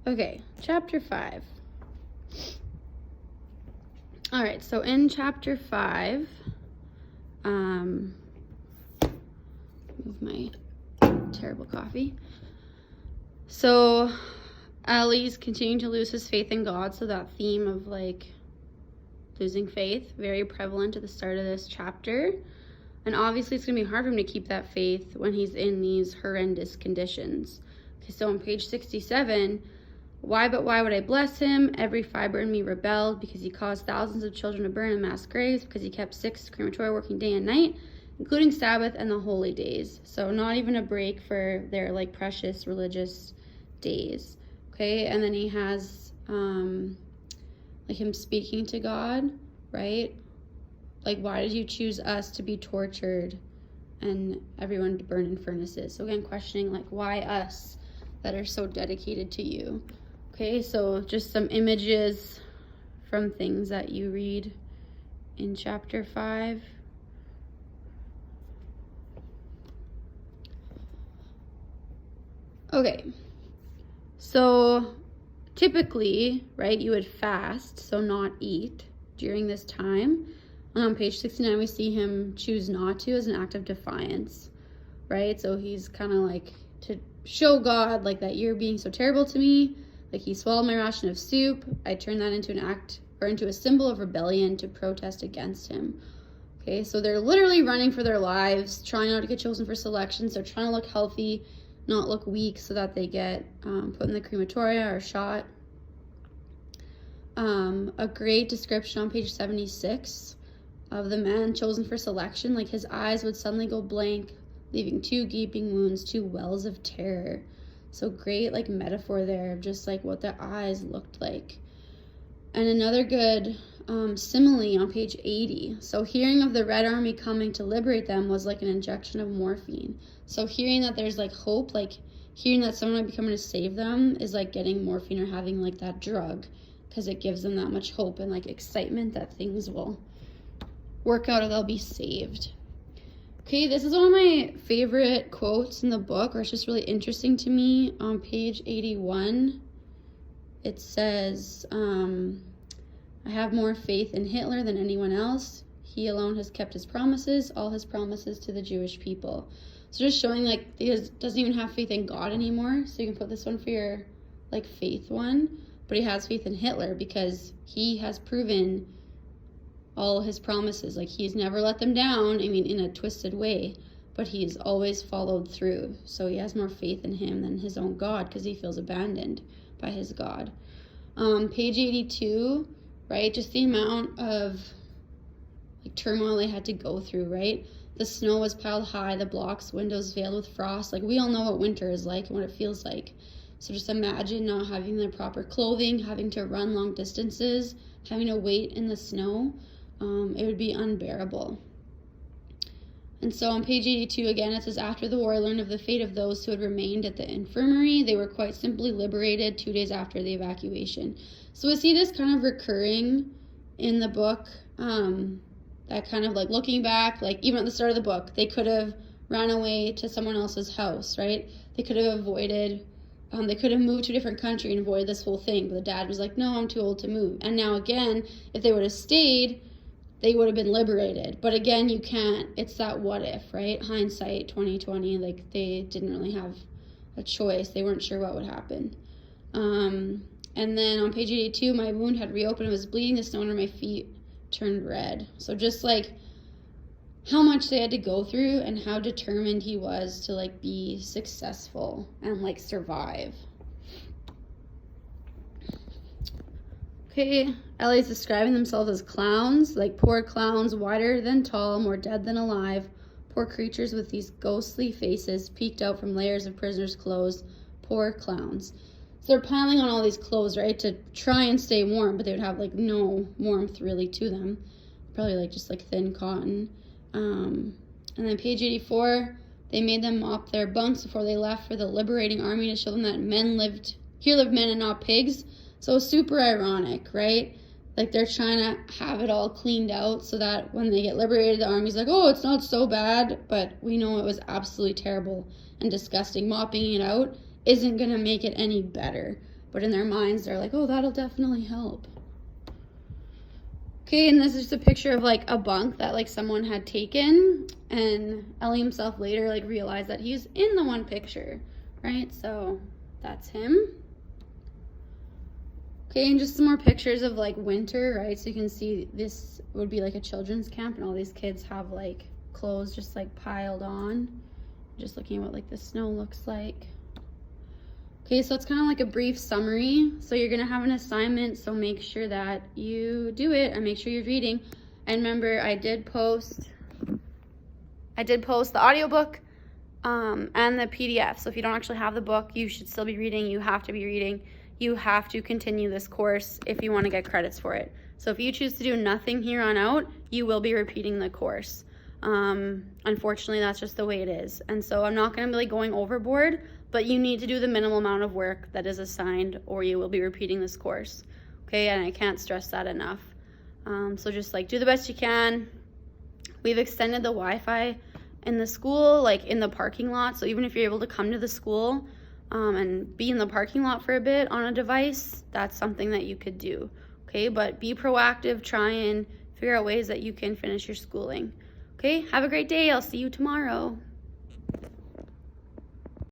Okay, chapter 5. All right, so in chapter 5, move my terrible coffee. So Ellie's continuing to lose his faith in God, so that theme of like losing faith, very prevalent at the start of this chapter. And obviously it's going to be hard for him to keep that faith when he's in these horrendous conditions. Okay, so on page 67, why would I bless him? Every fiber in me rebelled because he caused thousands of children to burn in mass graves, because he kept 6 crematoria working day and night, including Sabbath and the holy days. So not even a break for their like precious religious days. Okay, and then he has like him speaking to God, right? Like, why did you choose us to be tortured and everyone to burn in furnaces? So again, questioning like, why us that are so dedicated to you? Okay, so just some images from things that you read in chapter 5. Okay, so typically, right, you would fast, so not eat during this time. On page 69, we see him choose not to as an act of defiance, right? So he's kind of like to show God like that you're being so terrible to me. Like, he swallowed my ration of soup. I turned that into an act or into a symbol of rebellion to protest against him. Okay, so they're literally running for their lives, trying not to get chosen for selections. They're trying to look healthy, not look weak, so that they get put in the crematoria or shot. A great description on page 76 of the man chosen for selection. Like, his eyes would suddenly go blank, leaving 2 gaping wounds, 2 wells of terror. So great like metaphor there of just like what their eyes looked like. And another good simile on page 80. So hearing of the Red Army coming to liberate them was like an injection of morphine. So hearing that there's like hope, like hearing that someone might be coming to save them is like getting morphine or having like that drug, because it gives them that much hope and like excitement that things will work out or they'll be saved. Okay, this is one of my favorite quotes in the book, or it's just really interesting to me. On page 81, it says, I have more faith in Hitler than anyone else. He alone has kept his promises, all his promises to the Jewish people. So just showing like he doesn't even have faith in God anymore. So you can put this one for your like faith one. But he has faith in Hitler because he has proven all his promises. Like, he's never let them down, I mean, in a twisted way, but he's always followed through. So he has more faith in him than his own God, because he feels abandoned by his God. Page 82, right? Just the amount of like turmoil they had to go through, right? The snow was piled high, the blocks, windows veiled with frost. Like, we all know what winter is like and what it feels like. So just imagine not having the proper clothing, having to run long distances, having to wait in the snow. It would be unbearable. And so on page 82, again, it says, after the war, I learned of the fate of those who had remained at the infirmary. They were quite simply liberated 2 days after the evacuation. So we see this kind of recurring in the book, that kind of like looking back, like even at the start of the book, they could have ran away to someone else's house, right? They could have avoided, they could have moved to a different country and avoided this whole thing. But the dad was like, no, I'm too old to move. And now again, if they would have stayed, they would have been liberated. But again, you can't, it's that what if, right? Hindsight 2020, like they didn't really have a choice. They weren't sure what would happen. And then on page 82, my wound had reopened. It was bleeding. The snow under my feet turned red. So just like how much they had to go through and how determined he was to like be successful and like survive. Okay, Ellie's describing themselves as clowns, like poor clowns, wider than tall, more dead than alive, poor creatures with these ghostly faces peeked out from layers of prisoners' clothes, poor clowns. So they're piling on all these clothes, right, to try and stay warm, but they would have like no warmth really to them, probably like just like thin cotton. And then page 84, they made them mop their bunks before they left for the liberating army to show them that here lived men and not pigs. So super ironic, right? Like they're trying to have it all cleaned out so that when they get liberated, the army's like, oh, it's not so bad, but we know it was absolutely terrible and disgusting. Mopping it out isn't going to make it any better. but in their minds, they're like, oh, that'll definitely help. Okay, and this is just a picture of like a bunk that like someone had taken, and Ellie himself later like realized that he's in the one picture, right? So that's him. Okay, and just some more pictures of like winter, right? So you can see this would be like a children's camp, and all these kids have like clothes just like piled on. Just looking at what like the snow looks like. Okay, so it's kind of like a brief summary. So you're gonna have an assignment, so make sure that you do it and make sure you're reading. And remember, I did post the audiobook and the PDF. So if you don't actually have the book, you should still be reading. You have to be reading. You have to continue this course if you want to get credits for it. So if you choose to do nothing here on out, you will be repeating the course. Unfortunately, that's just the way it is. And so I'm not going to be like going overboard, but you need to do the minimal amount of work that is assigned, or you will be repeating this course. Okay, and I can't stress that enough. So just like do the best you can. We've extended the Wi-Fi in the school, like in the parking lot. So even if you're able to come to the school and be in the parking lot for a bit on a device, that's something that you could do. Okay, but be proactive, try and figure out ways that you can finish your schooling. Okay, have a great day. I'll see you tomorrow.